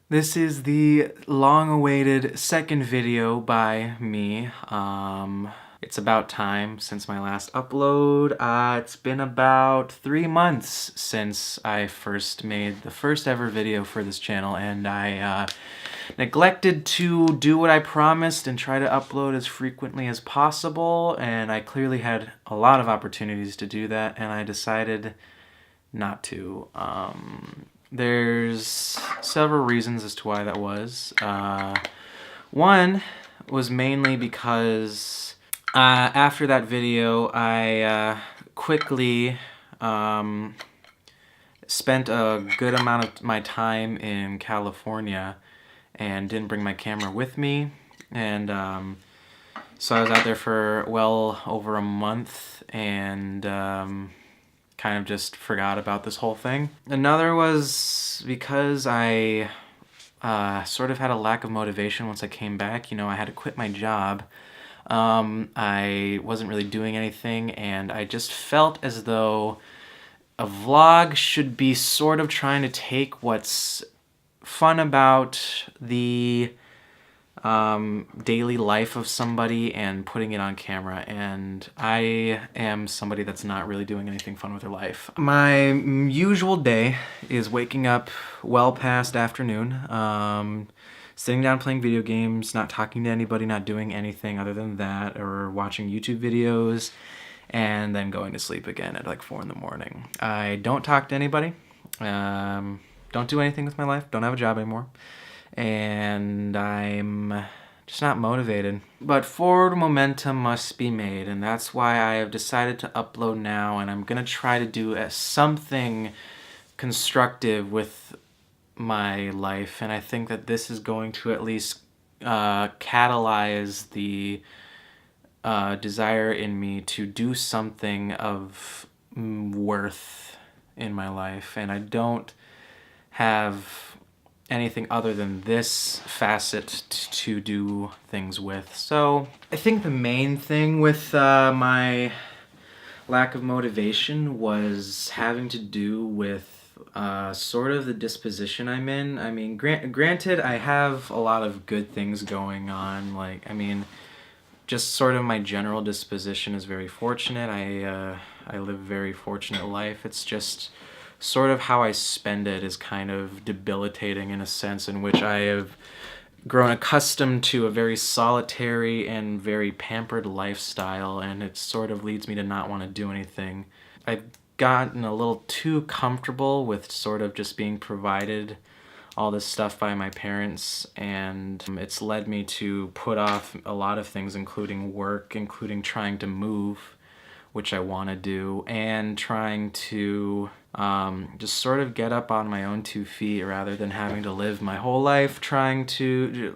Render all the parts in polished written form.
This is the long-awaited second video by me. It's about time since my last upload. It's been about 3 months since I first made the first ever video for this channel, and I neglected to do what I promised and try to upload as frequently as possible, and I clearly had a lot of opportunities to do that, and I decided not to. There's several reasons as to why that was. One was mainly because after that video, I quickly spent a good amount of my time in California and didn't bring my camera with me. And so I was out there for well over a month and kind of just forgot about this whole thing. Another was because I sort of had a lack of motivation once I came back. You know, I had to quit my job. I wasn't really doing anything, and I just felt as though a vlog should be sort of trying to take what's fun about the daily life of somebody and putting it on camera, and I am somebody that's not really doing anything fun with their life. My usual day is waking up well past afternoon, sitting down playing video games, not talking to anybody, not doing anything other than that, or watching YouTube videos, and then going to sleep again at like 4 in the morning. I don't talk to anybody, don't do anything with my life, don't have a job anymore, and I'm just not motivated. But forward momentum must be made, and that's why I have decided to upload now, and I'm gonna try to do something constructive with my life, and I think that this is going to at least catalyze the desire in me to do something of worth in my life, and I don't have anything other than this facet to do things with. So I think the main thing with my lack of motivation was having to do with sort of the disposition I'm in. I mean, granted, I have a lot of good things going on. Like, I mean, just sort of my general disposition is very fortunate. I live a very fortunate life. It's just sort of how I spend it is kind of debilitating in a sense in which I have grown accustomed to a very solitary and very pampered lifestyle, and it sort of leads me to not want to do anything. I've gotten a little too comfortable with sort of just being provided all this stuff by my parents, and it's led me to put off a lot of things, including work, including trying to move, which I want to do, and trying to just sort of get up on my own 2 feet rather than having to live my whole life trying to,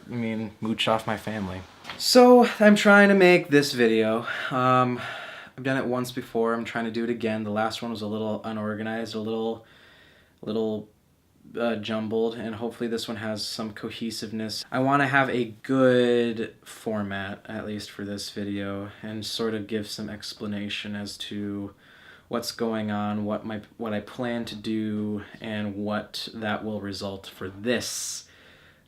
mooch off my family. So I'm trying to make this video. I've done it once before. I'm trying to do it again. The last one was a little unorganized, a little jumbled, and hopefully this one has some cohesiveness. I want to have a good format, at least for this video, and sort of give some explanation as to what's going on, what I plan to do, and what that will result for this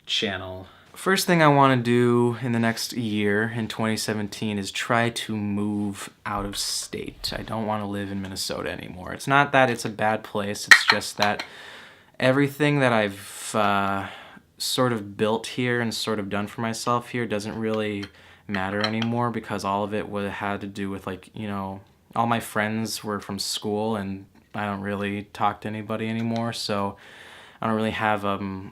channel. First thing I want to do in the next year, in 2017, is try to move out of state. I don't want to live in Minnesota anymore. It's not that it's a bad place, it's just that everything that I've sort of built here and sort of done for myself here doesn't really matter anymore, because all of it had to do with, like, you know, all my friends were from school, and I don't really talk to anybody anymore, so I don't really have a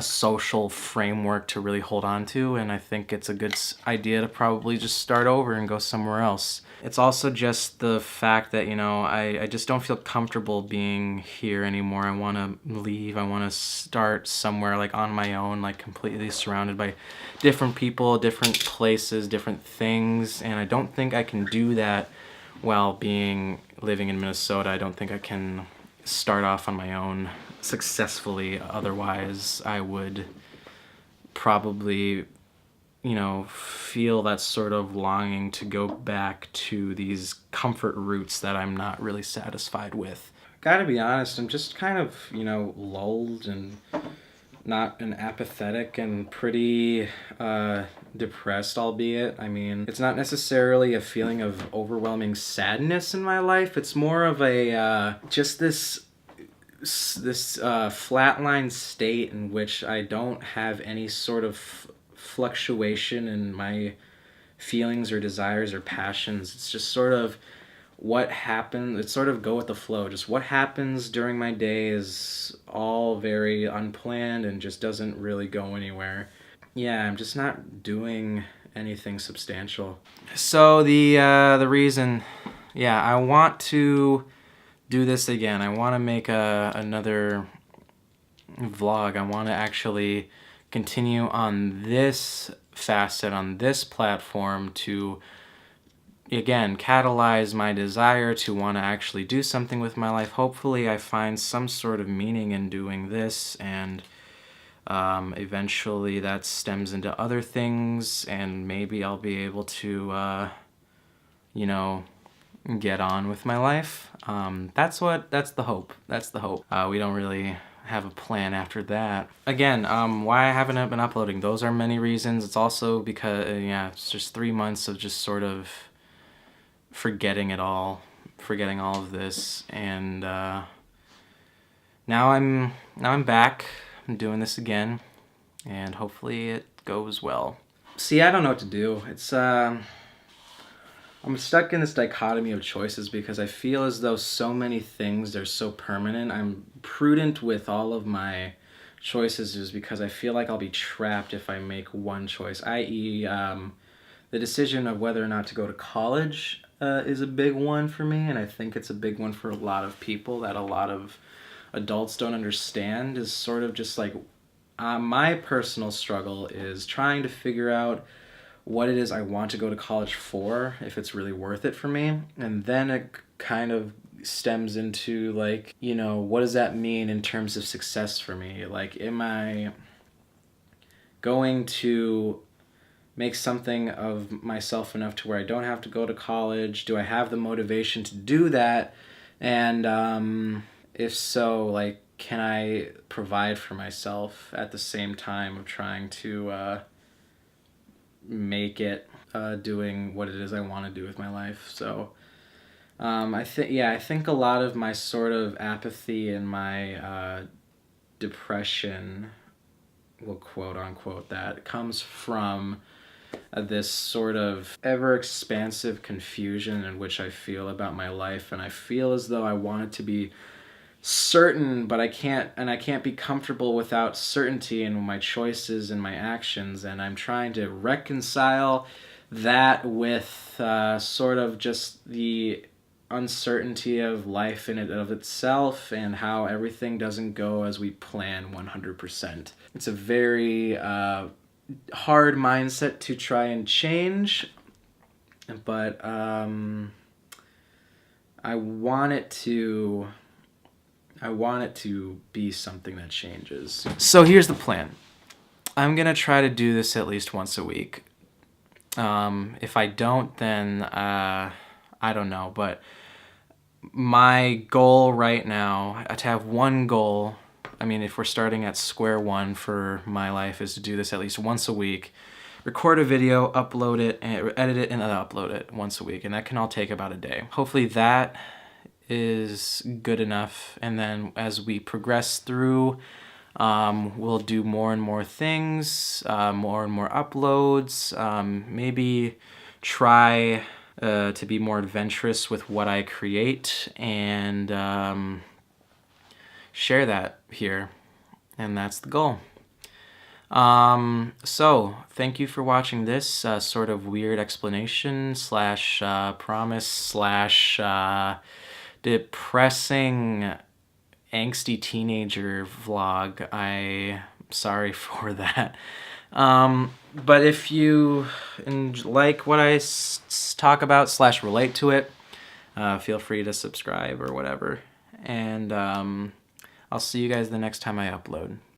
social framework to really hold on to, and I think it's a good idea to probably just start over and go somewhere else. It's also just the fact that, you know, I just don't feel comfortable being here anymore. I want to leave. I want to start somewhere, like, on my own, like, completely surrounded by different people, different places, different things, and I don't think I can do that while living in Minnesota. I don't think I can start off on my own successfully. Otherwise, I would probably, you know, feel that sort of longing to go back to these comfort roots that I'm not really satisfied with. Gotta be honest, I'm just kind of, you know, lulled and not an apathetic and pretty depressed, albeit. I mean, it's not necessarily a feeling of overwhelming sadness in my life. It's more of a just this flatline state in which I don't have any sort of fluctuation in my feelings or desires or passions. It's just sort of what happens. It's sort of go with the flow. Just what happens during my day is all very unplanned and just doesn't really go anywhere. Yeah, I'm just not doing anything substantial. So the reason, yeah, I want to do this again. I want to make another vlog. I want to actually continue on this facet, on this platform, to again catalyze my desire to want to actually do something with my life. Hopefully I find some sort of meaning in doing this, and eventually that stems into other things, and maybe I'll be able to you know, get on with my life. That's the hope. That's the hope. We don't really have a plan after that. Again, why I haven't been uploading, those are many reasons. It's also because, yeah, it's just 3 months of just sort of forgetting it all, forgetting all of this, and now I'm back. I'm doing this again, and hopefully it goes well. See, I don't know what to do. It's I'm stuck in this dichotomy of choices because I feel as though so many things are so permanent. I'm prudent with all of my choices is because I feel like I'll be trapped if I make one choice, i.e. The decision of whether or not to go to college is a big one for me, and I think it's a big one for a lot of people that a lot of adults don't understand. Is sort of just like my personal struggle is trying to figure out what it is I want to go to college for, if it's really worth it for me. And then it kind of stems into like, you know, what does that mean in terms of success for me? Like, am I going to make something of myself enough to where I don't have to go to college? Do I have the motivation to do that? And if so, like, can I provide for myself at the same time of trying to make it doing what it is I want to do with my life? So I think a lot of my sort of apathy and my depression, we'll quote unquote that, comes from this sort of ever expansive confusion in which I feel about my life, and I feel as though I want it to be certain, but I can't be comfortable without certainty in my choices and my actions, and I'm trying to reconcile that with sort of just the uncertainty of life in and of itself, and how everything doesn't go as we plan 100%. It's a very hard mindset to try and change, but I want it to be something that changes. So here's the plan. I'm gonna try to do this at least once a week. If I don't, then I don't know, but my goal right now, to have one goal, I mean, if we're starting at square one for my life, is to do this at least once a week, record a video, upload it, and edit it, and then upload it once a week, and that can all take about a day. Hopefully that is good enough, and then as we progress through, we'll do more and more things, more and more uploads, maybe try to be more adventurous with what I create, and share that here, and that's the goal. So thank you for watching this sort of weird explanation slash promise slash depressing angsty teenager vlog. I'm sorry for that. But if you like what I talk about slash relate to it, feel free to subscribe or whatever, and I'll see you guys the next time I upload.